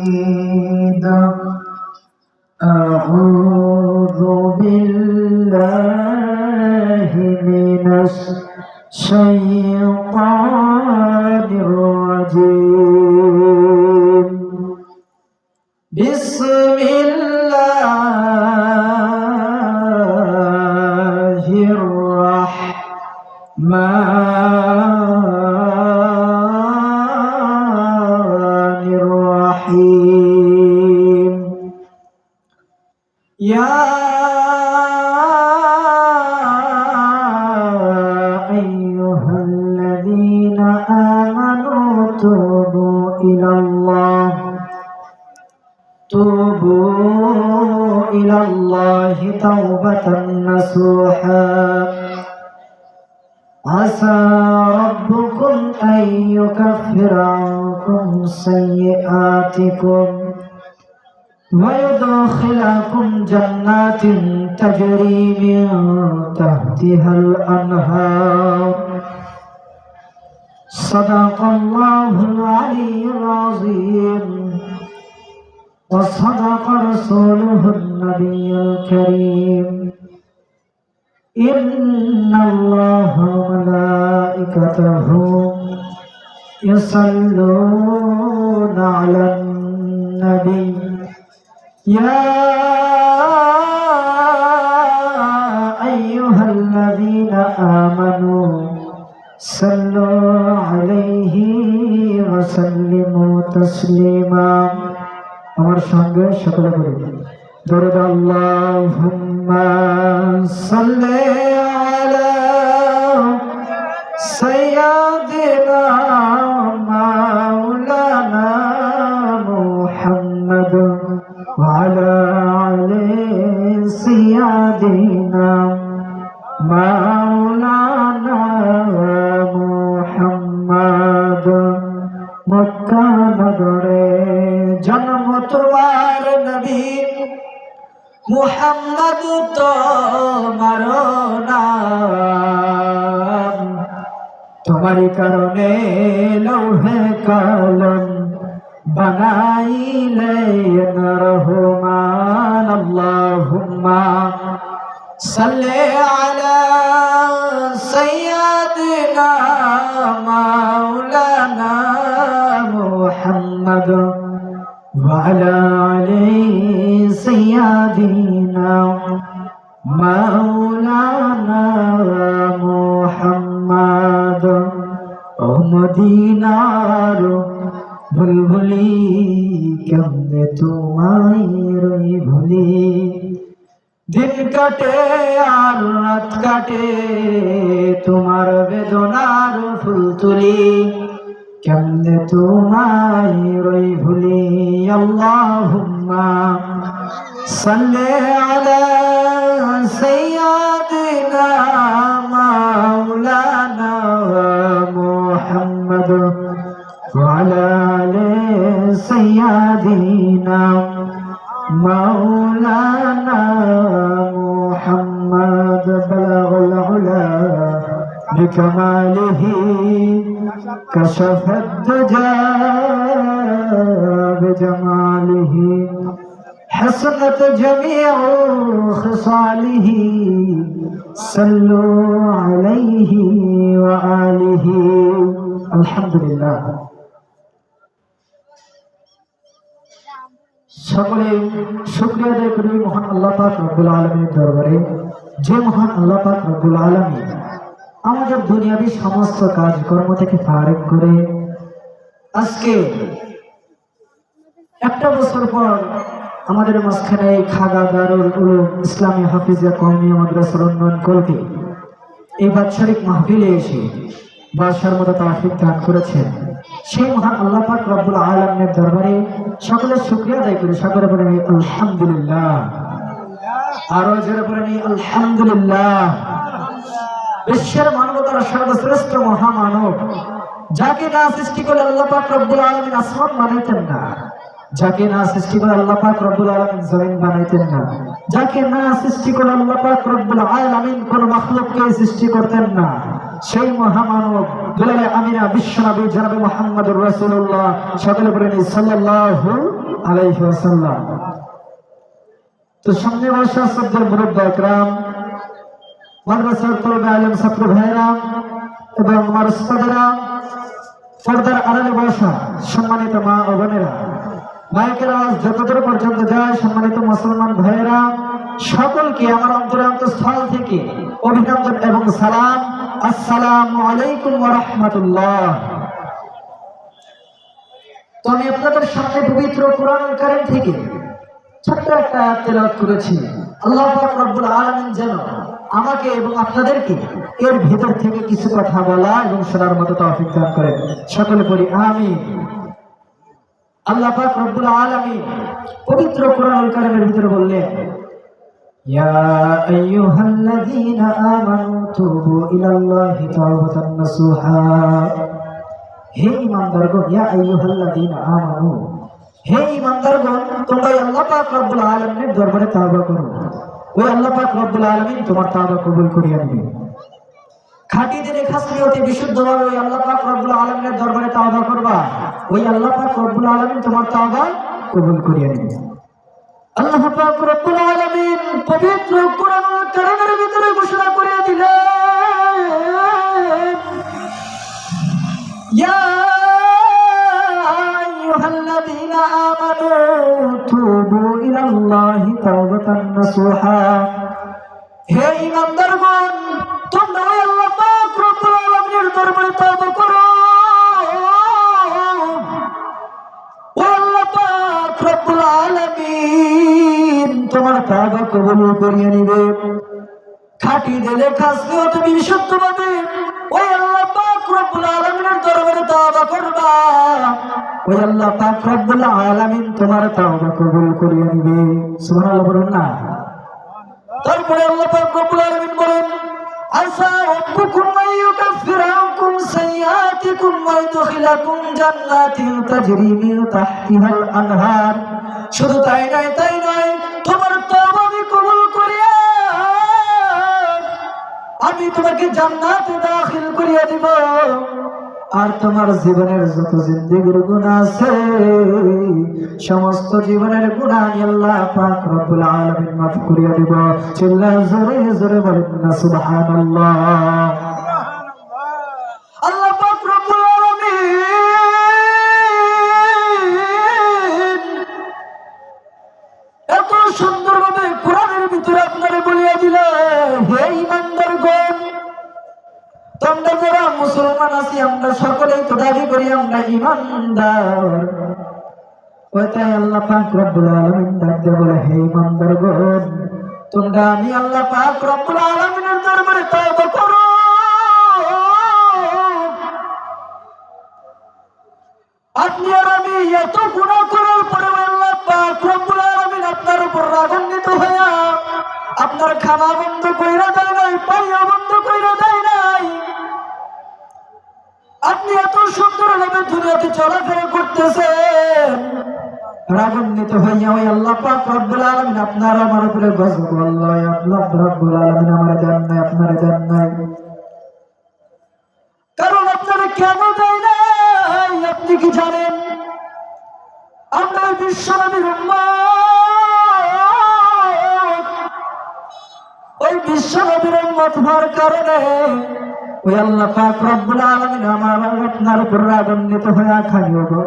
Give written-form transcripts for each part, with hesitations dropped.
حميدا أعوذ بالله من الشيطان الرجيم بسم الله الرحمن الرحيم يا أيها الذين آمنوا توبوا إلى الله توبة نصوحا عسى ربكم أن يكفر عنكم سيئاتكم ويدخلكم جنات تجري من تحتها الأنهار صدق الله العلي العظيم وصدق رسوله النبي الكريم إن الله وملائكته يصلون على النبي يا أيها الذين آمنوا صلوا عليه وسلموا تسليما আমার সঙ্গে সকলে বলি দরুদ আল্লাহুম্মা সাল্লি আলা সাইয়্যিদিনা মাওলানা মুহাম্মদ ওয়া আলা আলি সাইয়্যিদিনা মাওলানা মুহাম্মদ মক্কা নগরে জন্ম তোমার নবী মুহাম্মদ তোমার নাম তোমারই কারণে লৌহে কলম বানাইলেন রহমান আল্লাহুম্মা সাল্লি আলা সাইয়্যিদিনা মাওলানা মুহাম্মদ وعلى آله سيدنا مولانا محمد মদিনার বুলবুলি কেমনে তোমায় রই ভুলি দিন কাটে আর রাত কাটে তোমার বেদনার ফুল তুলি কেমনে তোমায় রই ভুলি আল্লাহুম্মা সাল্লি আলা সাইয়্যিদিনা মাওলানা মুহাম্মদ ওয়া আলা আলি সাইয়্যিদিনা মাওলানা মুহাম্মদ বালাগাল উলা বিকামালিহি كشف الدجى بجماله حسنت جميع خصاله صلوا عليه وآله الحمد لله সকলে শুকরিয়া আদায় করি মহান আল্লাহ পাক রব্বুল আলামিনের দরবারে যে মহান আল্লাহ পাক রব্বুল আলামিন আমাদের দুনিয়াবি সমস্ত কাজকর্ম থেকে ফারেক করে আজকে একটা বছর পর আমাদের মাঝখানে খাগা দারুল উলুম ইসলামী হাফিজিয়া কওমিয়া মাদ্রাসার উন্নয়ন কমিটি এই বাৎসরিক মাহফিলে এসে বাদশার মতো তৌফিক দান করেছেন সেই মহান আল্লাহ পাক রব্বুল আলামিনের দরবারে সকলে শুকরিয়া আদায় করি সকলে বলেন আলহামদুলিল্লাহ আরো জোরে বলেন আলহামদুলিল্লাহ বিশ্বের মানবতার সর্বশ্রেষ্ঠ মহামানব যাকে না সৃষ্টি করে আল্লাহ পাক রব্বুল আলামিন আসমান বানাইতেন না যাকে না সৃষ্টি করে আল্লাহ পাক রব্বুল আলামিন জমিন বানাইতেন না যাকে না সৃষ্টি করে আল্লাহ পাক রব্বুল আলামিন কোন মাখলুককে সৃষ্টি করতেন না সেই মহামানব দুলালে আমিনা বিশ্বনবী জনাবে মুহাম্মদুর রাসূলুল্লাহ সকলে বলেন সাল্লাল্লাহু আলাইহি ওয়াসাল্লাম। তো সামনে বসা শ্রদ্ধার মুরব্বী একরাম, মাদ্রাসার তলবে আলেম ছাত্র ভাইরা এবং আমার উস্তাদেরা, পর্দার আড়ালে বসা সম্মানিত মা ও বোনেরা, মাইকের আওয়াজ যতদূর পর্যন্ত যায় সম্মানিত মুসলমান ভাইয়েরা, সকলকে আমার অন্তরস্থল থেকে অভিনন্দন এবং সালাম। আসসালামু আলাইকুম ওয়া রাহমাতুল্লাহ। তো আমি আপনাদের সামনে পবিত্র কোরআনুল কারীম থেকে ছোট্ট একটা আয়াত তেলাওয়াত করেছি। আল্লাহ পাক রব্বুল আলামিন যেন আমাকে এবং আপনাদেরকে এর ভিতর থেকে কিছু কথা বলা এবং শোনার মতো তৌফিক দান করেন। সকলে পড়ি আমিন। আল্লাহ পাক রব্বুল আলামিন পবিত্র কোরআনুল কারীমের ভিতরে বললেন, ইয়া আইয়ুহাল্লাযীনা আমানু তুবু ইলাল্লাহি তাওবাতান নাসুহা। হে ঈমানদারগণ, ইয়া আইয়ুহাল্লাযীনা আমানু, হে ঈমানদারগণ, তোমরা আল্লাহ পাক রব্বুল আলামিনের দরবারে তওবা করো। ওই আল্লাহ পাক রব্বুল আলামিন তোমার তওবা কবুল করিয়া নেবেন। খাঁটি দিনে খাসলিয়তে বিশুদ্ধভাবে ওই আল্লাহ পাক রব্বুল আলামিনের দরবারে তওবা করবা, ওই আল্লাহ পাক রব্বুল আলামিন তোমার তওবা কবুল করিয়া নেবেন। আল্লাহ পাক রব্বুল আলামিন পবিত্র কোরআনুল কারীমের ভিতরে ঘোষণা করে দিলেন, ইয়া আইয়ুহাল্লাযীনা আমানু তুবু ইলাল্লাহি তাওবাতান নাসুহা। হে ঈমানদারগণ, তোমরা আল্লাহ পাক রব্বুল আলামিনের দরবারে তওবা করো। আল্লাহ পাক রব্বুল আলামিন তোমার তওবা কবুল করিয়ে নিবে। খাঁটি দিলে খাসলিয়তে বিশুদ্ধভাবে ওই আল্লাহ পাক রব্বুল আলামিনের দরবারে তওবা করবা, ওই আল্লাহ পাক রব্বুল আলামিন তোমার তওবা কবুল করিয়ে নিবে। সুবহানাল্লাহ বলুন না। তারপরে আল্লাহ পাক রব্বুল আলামিন বলেন, আসা রাব্বুকুম আইয়ুকাফিরা আনকুম সাইয়্যাতিকুম ওয়া ইউদখিলাকুম জান্নাতিন তাজরি মিন তাহতিহাল আনহার। শুধু তাই নয়, তোমার তওবা আমি কবুল করিয়া আমি তোমাকে জান্নাতে দাখিল করিয়া দিব। আর তোমার জীবনের যত জিন্দেগির গুনাহ আছে, সমস্ত জীবনের গুনাহ আল্লাহ পাক রব্বুল আলামিন মাফ করিয়া দিব। চিল্লায়ে জোরে জোরে বলেন না সুবহানাল্লাহ। আল্লাহ পাক রব্বুল আলামিন এত সুন্দরভাবে কোরআনের ভিতরে আপনারে বলিয়া দিলেন, হে ঈমানদারগণ, তোমরা যারা মুসলমান আছি আমরা সকলেই তো দাবি করি আমরা ঈমানদার। ওইটাই আল্লাহ পাক রব্বুল আলামিন ডাক দিয়ে বলে, হে ঈমানদারগণ, তোমরা আমি আল্লাহ পাক রব্বুল আলামিনের দরবারে তওবা করো। আপনি আর আমি এত গুনাহ করার পরে আল্লাহ পাক রব্বুল আলামিন আপনার উপর রাগান্বিত হইয়া আপনার খাওয়া বন্ধ কইরা দেয় নাই, পানিও বন্ধ কইরা দেয় নাই। আপনি এত সুন্দরভাবে দুনিয়াতে চলাফেরা করতেছেন, রাগান্বিত হইয়া ওই আল্লাহ পাক রব্বুল আলামিন আপনার আমার উপরে গজব করলো। আল্লাহ রব্বুল আলামিন আমরা দেন নাই, আপনারা দেন নাই। কারণ আপনারা কেন দেয় নাই আপনি কি জানেন? আমরা বিশ্বনবীর উম্মত, ওই বিশ্বনবীর উম্মত হওয়ার কারণে ওই আল্লাহ পাক রব্বুল আলামিন আমার আপনার উপর রাগান্বিত হয়ে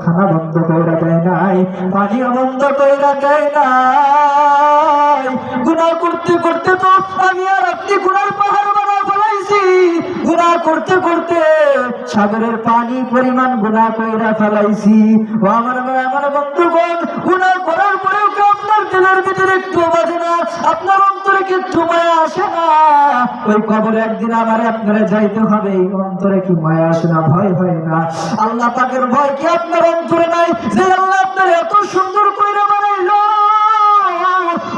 খানা বন্ধ কইরা দেয় নাই, পানিও বন্ধ কইরা দেয় নাই। গুনাহ করতে করতে তো আমি আর আপনি গুনার পাহাড় বানায় ফেলাইছি। গুনাহ করতে করতে সাগরের পানি পরিমাণ গুনাহ কইরা ফেলাইছি। ও আমার বন্ধুগণ, গুনাহ করার পরেও কি আপনার দিলের ভিতরে একটু বাজে না? আপনার অন্তরে কি একটু মায়া আসে না? ওই কবরে একদিন আমার আপনারা যাইতে হবে, এই অন্তরে কি মায়া আসে না? ভয় হয় না? আল্লাহ পাকের ভয় কি আপনার অন্তরে নাই? যে আল্লাহ আপনার এত সুন্দর কইরা বানাইলো,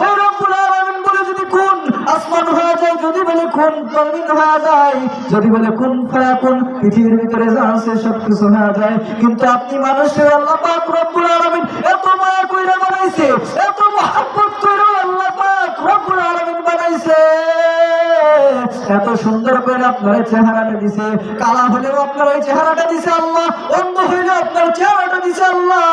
ওই রব্বুল আলামিন বলে যদি কোন আসমান হয়ে যায়, যদি বলে কোন জমিন হয়ে যায়, যদি বলে কোন ফায়াকুন পৃথিবীর ভিতরে যা আছে সবকিছু হয়ে যায়। কিন্তু আপনি মানুষের আল্লাহ পাক রব্বুল আলামিন এত মায়া কইরা বানাইছে, এত মহব্বত কইরা আল্লাহ পাক রব্বুল আলামিন বানাইছে। এত সুন্দর করে আপনার চেহারাটা দিছে, কালা হলেও আপনার ওই চেহারাটা দিছে আল্লাহ, অন্ধ হইলেও আপনার চেহারাটা দিছে আল্লাহ,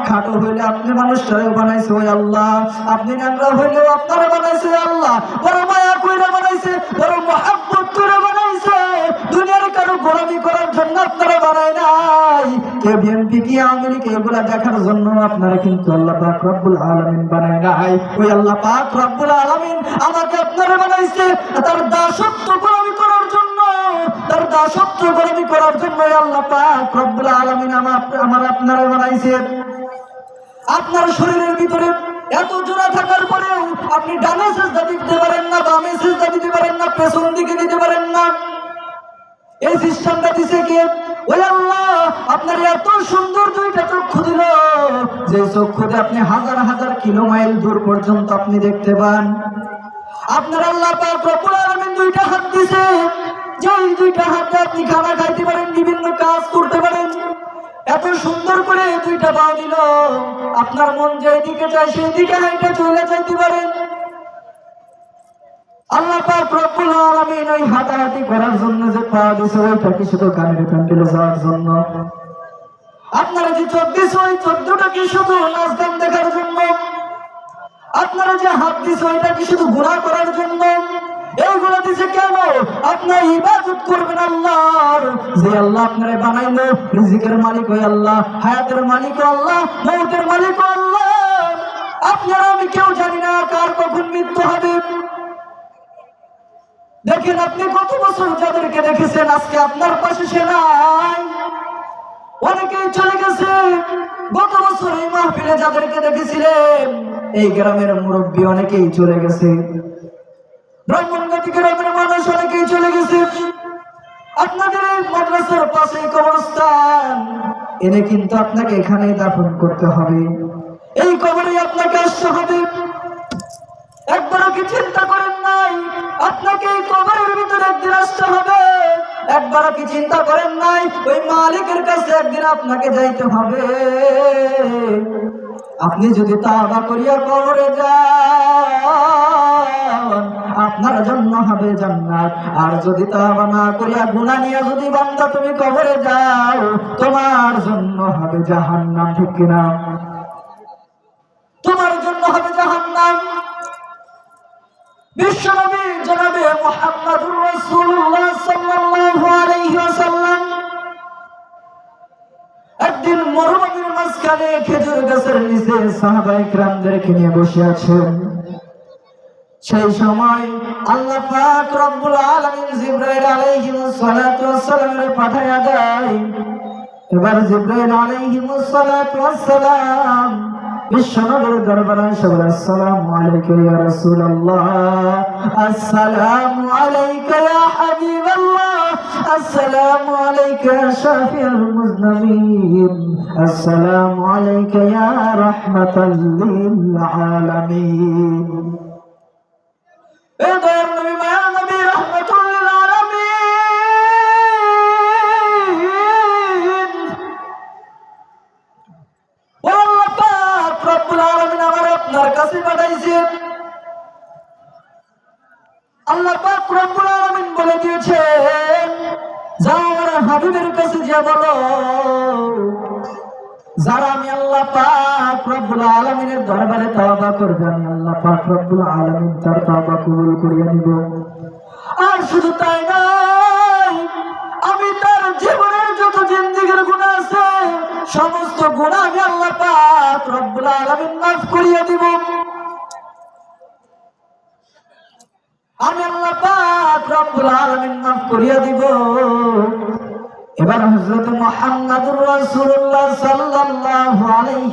খাটো হইলে আপনি মানুষটারে বানাইছে ওই আল্লাহ, আপনি ন্যাংরা হইলেও আপনারা বানাইছে আল্লাহ, বড় মায়া কইরা বানাইছে, বড় মহব্বত করে বানাইছে, দুনিয়ার কারো গোলামি করার জন্য আপনারা বানায় নাই, কে বিএনপি কি আওয়ামী লীগ এগুলা দেখার জন্য আপনারা কিন্তু আল্লাহ পাক রব্বুল আলামিন বানায় নাই। ওই আল্লাহ পাক রব্বুল আলামিন আমাকে আপনারা বানাইছে তার দাসত্ব গোলামি করার জন্য, তার দাসত্ব গোলামি করার জন্য আল্লাহ পাক রব্বুল আলামিন আমার আপনারা বানাইছে। আপনার শরীরের ভিতরে এত জোড়া থাকার পরেও আপনি ডানে সিজদা দিতে পারেন না, বামে সিজদা দিতে পারেন না, পেছন দিকে দিতে পারেন না, এই সিস্টেমটা দিছে কে? ওই আল্লাহ। আপনার এত সুন্দর দুইটা চক্ষু দিল, যে চক্ষুতে আপনি হাজার হাজার কিলোমাইল দূর পর্যন্ত আপনি দেখতে পান। আপনার আল্লাহ পাক রব্বুল আলামিন দুইটা হাত দিছে, যে দুইটা হাতে আপনি খানা খাইতে পারেন, বিভিন্ন কাজ করতে পারেন। এত সুন্দর করে দুইটা পা দিল, আপনার মন যেদিকে চায় সেই দিকে হাইটা চলে যাইতে পারেন। আল্লাহ পাক রব্বুল আলামিন ওই হাঁটাহাঁটি করার জন্য যে পা দিছে, ওইটা কি শুধু কানের প্যান্ডেলে যাওয়ার জন্য? আপনারা যে চোখ দিছে, ওই চোখটা কি শুধু নাচ গান দেখার জন্য? আপনারা যে হাত দিছে, ওইটা কি শুধু গুনাহ করার জন্য? এইগুলো দিছে কেন? আপনার ইবাদত করবেন আল্লাহর, যে আল্লাহ আপনারে বানাইলো। রিজিকের মালিক ওই আল্লাহ, হায়াতের মালিক আল্লাহ, মৌতের মালিক আল্লাহ। আপনারা আমি কেউ জানি না কার কখন মৃত্যু হবে। দেখেন আপনি কত বছর যাদেরকে দেখেছেন, আজকে আপনার পাশে সে নাই, অনেকেই চলে গেছে। গত বছর এই মাহফিলে যাদেরকে দেখেছিলেন, এই গ্রামের মুরব্বী অনেকেই চলে গেছে, ব্রাহ্মণগতি গ্রামের মানুষ অনেকেই চলে গেছে। আপনাদের এই মাদ্রাসার পাশে কবরস্থান, এনে কিন্তু আপনাকে এখানেই দাফন করতে হবে, এই কবরে আপনাকে আসতে হবে। একবারও কি চিন্তা করেন নাই আপনাকে এই কবরের ভিতরে একদিন আসতে হবে? একবারও কি চিন্তা করেন নাই ওই মালিকের কাছে একদিন আপনাকে যাইতে হবে? আপনি যদি তাওবা করিয়া কবরে যান, আপনার জন্য হবে জান্নাত। আর যদি তাওবা না করিয়া গুনাহ নিয়ে যদি বান্দা তুমি কবরে যাও, তোমার জন্য হবে জাহান্নাম। ঠিক কিনা? তোমার জন্য হবে জাহান্নাম। বিশ্বনবী জনাবে মুহাম্মদুর রাসূলুল্লাহ সাল্লাল্লাহু আলাইহি ওয়াসাল্লাম একদিন মরুভূমির মাঝখানে খেজুর গাছের নিচে সাহাবায়ে কিরামদেরকে নিয়ে বসে আছেন। সেই সময় আল্লাহ পাক রব্বুল আলামিন জিবরাইল আলাইহিস সালাতু ওয়াস সালামের পাঠায়া দেয়। এবার জিবরাইল আলাইহিস সালাতু ওয়াস সালাম বিশ্বনবীর দরবারে এসে বলে, আসসালামু আলাইকা ইয়া রাসূলুল্লাহ, আসসালামু আলাইকা ইয়া হাবিবাল্লাহ, আসসালামু আলাইকা ইয়া শাফিউল মুযনিবিন, আসসালামু আলাইকা ইয়া রাহমাতাল লিল আলামিন। এ দয়ার নবী, মায়া নবী, রাহমাতুল লিল আলামিন, ও আল্লাহ পাক রব্বুল আলামিন আমার আপনার কাছে পাঠাইছে। আল্লাহ পাক রব্বুল আলামিন বলে দিয়েছেন, যাও আমার হাবিবের কাছে যা বলো, যারা আমি আল্লাহ পাক রব্বুল আলামিনের দরবারে তওবা করবে, আমি আল্লাহ পাক রব্বুল আলামিন তার তওবা কবুল করিয়ে নিব। আর শুধু তাই নয়, আমি তার জীবনের যত জিন্দেগীর গুনাহ আছে, সমস্ত গুনাহ আমি আল্লাহ পাক রব্বুল আলামিন মাফ করিয়ে দিব। আমি আল্লাহ পাক রব্বুল আলামিন মাফ করিয়ে দিব। এবার হযরত মুহাম্মদুর রাসূলুল্লাহ সাল্লাল্লাহু আলাইহি